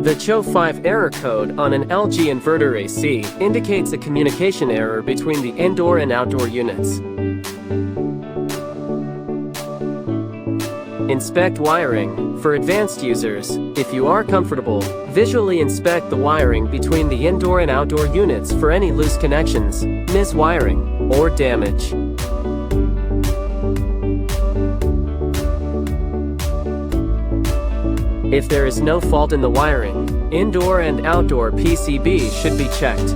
The CH05 error code on an LG inverter AC indicates a communication error between the indoor and outdoor units. Inspect wiring. For advanced users, if you are comfortable, visually inspect the wiring between the indoor and outdoor units for any loose connections, miswiring, or damage. If there is no fault in the wiring, indoor and outdoor PCB should be checked.